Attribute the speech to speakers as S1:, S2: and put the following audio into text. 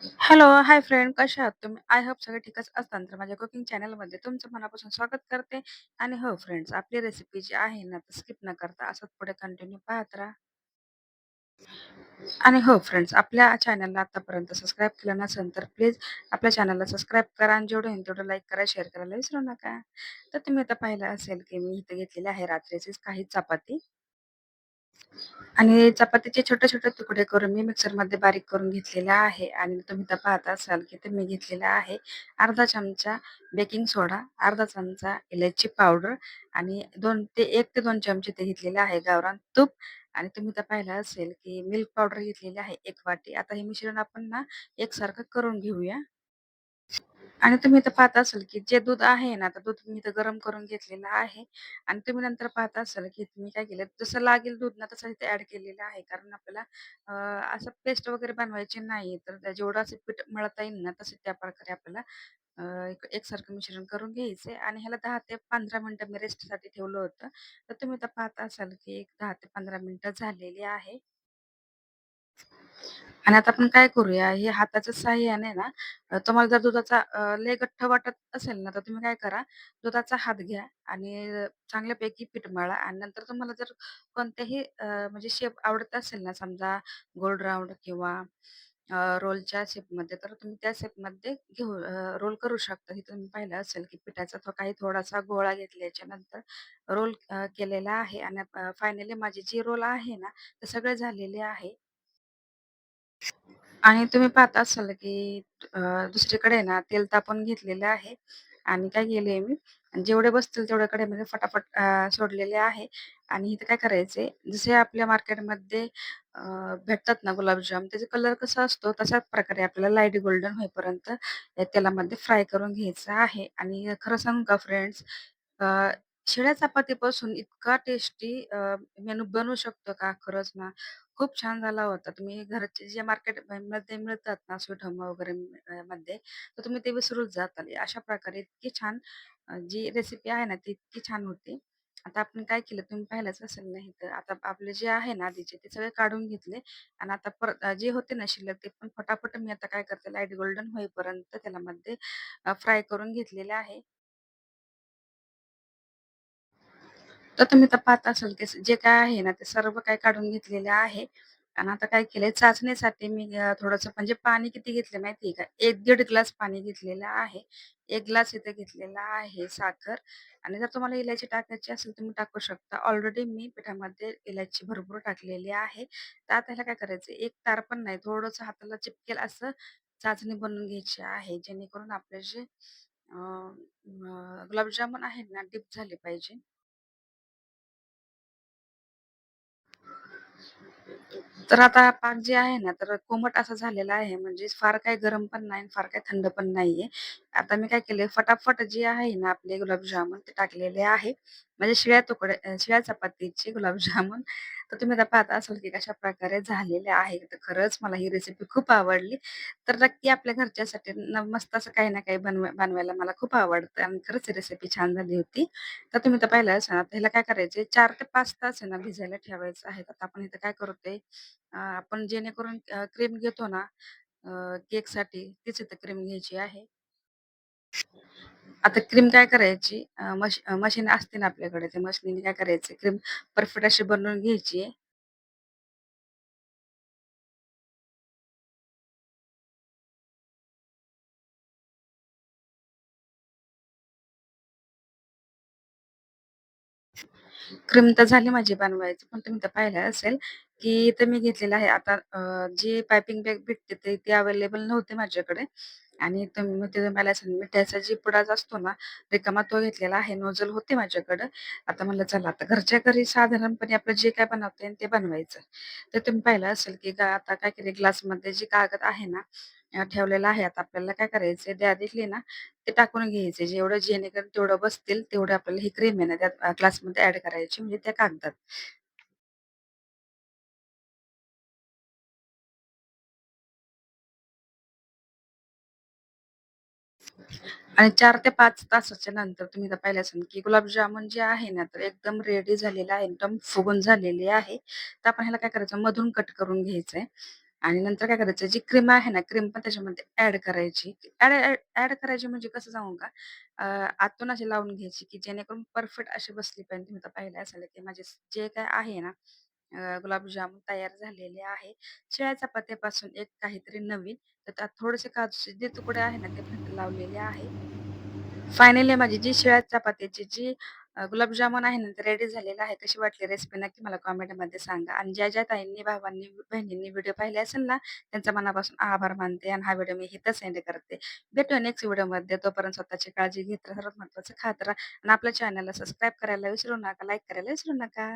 S1: Hello, hi friend कशा आहात तुम्ही? आय होप सगळे ठीकच असताल. तर माझ्या कुकिंग चॅनलमध्ये तुमचं मनापासून स्वागत करते. आणि हो फ्रेंड्स, आपली रेसिपी जी आहे ना, ती स्किप न करता असंच पुढे कंटिन्यू पाहत राहा. आणि हो फ्रेंड्स, आपल्या चॅनलला आतापर्यंत सबस्क्राईब केलं नसेल तर प्लीज आपल्या चॅनलला सबस्क्राईब करा आणि जेवढं होईल तेवढं लाईक करा, शेअर करायला विसरू नका. तर तुम्ही आता पाहिलं असेल की मी इथे घेतलेली आहे रात्रीचीच काही चपाती. आणि चपातीचे छोटे-छोटे तुकडे करून मी मिक्सरमध्ये बारीक करून घेतलेला आहे आणि तुम्ही तर पाहत असाल की ते मी घेतलेला आहे अर्धा चमचा बेकिंग सोडा, अर्धा चमचा इलायची पावडर आणि 1 ते 2 चमचे ते घेतलेले आहे गावरान तूप. आणि तुम्ही तर पाहिलं असेल की मिल्क पावडर घेतलेली आहे 1 वाटी. आता हे मिश्रण आपण ना एकसारखं करून घेऊया. आणि तुम्ही इथं पाहत असाल, की जे दूध आहे ना, तर दूध मी इथं गरम करून घेतलेलं आहे. आणि तुम्ही नंतर पाहत असाल, की मी काय केलं, जसं लागेल दूध ना, तसं इथे ॲड केलेलं आहे. कारण आपल्याला असं पेस्ट वगैरे बनवायची नाही. तर जेवढं असं पीठ मळता येईल ना, तसं त्या प्रकारे आपल्याला एकसारखं मिश्रण करून घ्यायचंय आणि ह्याला 10 ते 15 मिनिटं मी रेस्टसाठी ठेवलं होतं. तर तुम्ही इथं पाहत असाल, की एक 10 ते 15 मिनिटं झालेली आहे. आणि आता आपण काय करूया, हे हाताच्या सहाय्याने ना तुम्हाला जर दुधाचा लय गठ्ठ वाटत असेल ना, तर तुम्ही काय करा, दुधाचा हात घ्या आणि चांगल्यापैकी पीठ मळा आणि नंतर तुम्हाला जर कोणत्याही म्हणजे शेप आवडत असेल ना, समजा गोल राउंड किंवा रोलच्या शेपमध्ये, तर तुम्ही त्या शेपमध्ये रोल करू शकता. इथे तुम्ही पाहिलं असेल, की पिठाचा थोडासा गोळा घेतल्याच्या नंतर रोल केलेला आहे आणि फायनली माझी जी रोल आहे ना, ते सगळे झालेले आहे. आणि तुम्ही पाहत असाल, की अ, दुसरीकडे ना तेल तापवून घेतलेलं आहे आणि काय केलंय मी, जेवढे बसतील तेवढ्या कढईमध्ये फटाफट सोडलेले आहे. आणि इथे काय करायचंय, जसे आपल्या मार्केटमध्ये अ, भेटतात ना गुलाबजाम, त्याचा कलर कसा असतो तशाच प्रकारे आपल्याला लाईट गोल्डन होईपर्यंत या तेलामध्ये फ्राय करून घ्यायचं आहे. आणि खरं सांगू का फ्रेंड्स, अ, शिळ्या चपातीपासून इतका टेस्टी मेनू बनवू शकतो का खरंच ना, खूप छान झाला होता. तुम्ही घरचे जे मार्केटमध्ये मिळतात ना स्वीट होम वगैरे मध्ये, तर तुम्ही ते विसरूच जाताल. अशा प्रकारे इतकी छान जी रेसिपी आहे ना, ती इतकी छान होती. आता आपण काय केलं तुम्ही पाहिलंच असेल नाही तर आता आपले जे आहे ना आधीचे ते सगळे काढून घेतले आणि आता परत जे होते ना शिल्लक ते पण फटाफट मी आता काय करते लाईट गोल्डन होईपर्यंत त्यामध्ये फ्राय करून घेतलेले आहे. तर तुम्ही तर पाहत असाल, की जे काय आहे ना, ते सर्व काही काढून घेतलेलं आहे. आणि आता काय केलंय चाचणीसाठी मी थोडंसं म्हणजे पाणी किती घेतलं माहिती आहे का? 1-1.5 ग्लास पाणी घेतलेलं आहे. 1 ग्लास इथे घेतलेला आहे साखर. आणि जर तुम्हाला इलायची टाकायची असेल, तुम्ही टाकू शकता. ऑलरेडी मी पिठामध्ये इलायची भरपूर टाकलेली आहे. तर आता ह्याला काय करायचं, एक तार पण नाही, थोडंसं हाताला चिपकेल असं चाचणी बनवून घ्यायची आहे. जेणेकरून आपले जे गुलाबजामुन आहेत ना, डीप झाले पाहिजे. तर आता पाक जे आहे ना, तर कोमट असा झालेला आहे. म्हणजे फार काही गरम पण नाही आणि फार काही थंड पण नाहीये. आता मी काय केलंय, फटाफट जे आहे ना आपले गुलाबजामुन ते टाकलेले आहे. म्हणजे शिळ्या चपातीचे गुलाबजामुन. तर तुम्ही आता पाहत असाल, की कशाप्रकारे झालेले आहे. तर खरंच मला ही रेसिपी खूप आवडली. तर नक्की आपल्या घरच्यासाठी मस्त असं काही ना काही बनवायला मला खूप आवडतं आणि खरंच ही रेसिपी छान झाली होती. तर तुम्ही तर पाहिलं असेल. आता ह्याला काय करायचंय 4 ते 5 तास आहे ना भिजायला ठेवायचं आहे. आता आपण इथं काय करतोय, आपण जेणेकरून क्रीम घेतो ना केकसाठी, तीच इथं क्रीम घ्यायची आहे. आता क्रीम काय करायची, मशीन असते ना आपल्याकडे, त्या मशिनीने काय करायचं, क्रीम परफेक्ट अशी बनवून घ्यायची. क्रीम तर झाली माझी बनवायची, पण तुम्ही तर पाहिलं असेल, की इथं मी घेतलेलं आहे आता जी पायपिंग बॅग भेटते ती अवेलेबल नव्हती माझ्याकडे. आणि ते मला असेल मिठाचा जी पुडा असतो ना, रिकामा तो घेतलेला आहे. नोझल होती माझ्याकडं. आता म्हणलं चला आता घरच्या घरी साधारणपणे आपलं जे काय बनवता येईल ते बनवायचं. तर तुम्ही पाहिलं असेल, की आता काय केले ग्लासमध्ये जे कागद आहे ना ठेवलेला आहे. आता आपल्याला काय करायचंय डायरेक्टली ना ते टाकून घ्यायचे. जेणेकरून तेवढं बसतील तेवढं आपल्याला ही क्रीम आहे ना त्या ग्लासमध्ये ॲड करायची म्हणजे त्या कागदात. आणि 4 ते 5 तासाच्या नंतर तुम्ही तर पाहिलं असेल, की गुलाबजामुन जे आहे ना, तर एकदम रेडी झालेलं आहे, एकदम फुगून झालेली आहे. तर आपण ह्याला काय करायचं मधून कट करून घ्यायचंय. आणि नंतर काय करायचं, जी क्रीम आहे ना, क्रीम पण त्याच्यामध्ये ॲड करायची. ॲड करायची म्हणजे कसं सांगू का? अ, आतून अशी लावून घ्यायची, की जेणेकरून परफेक्ट अशी बसली पाहिजे. तुम्ही तर पाहिलं असेल, की माझे जे काही आहे ना, गुलाबजामुन तयार झालेले आहे. शिळ्या चपात्यापासून एक काहीतरी नवीन, तर त्यात थोडेसे काजूचे जे तुकडे आहे ना, ते पण इथे लावलेले आहे. फायनली माझी जी शिळ्या चपात्याची जी गुलाबजामुन आहे ना, ते रेडी झालेलं आहे. कशी वाटली रेसिपी नक्की मला कमेंटमध्ये सांगा आणि ज्या ताईंनी, भावांनी, बहिणींनी व्हिडिओ पाहिले असेल ना, त्यांचा मनापासून आभार मानते आणि हा व्हिडिओ मी इथं सेंड करते. भेटूया नेक्स्ट व्हिडिओमध्ये. तोपर्यंत स्वतःची काळजी घेत राहा. सर्वात महत्त्वाचं खात राहा आणि आपल्या चॅनलला सबस्क्राईब करायला विसरू नका, लाईक करायला विसरू नका.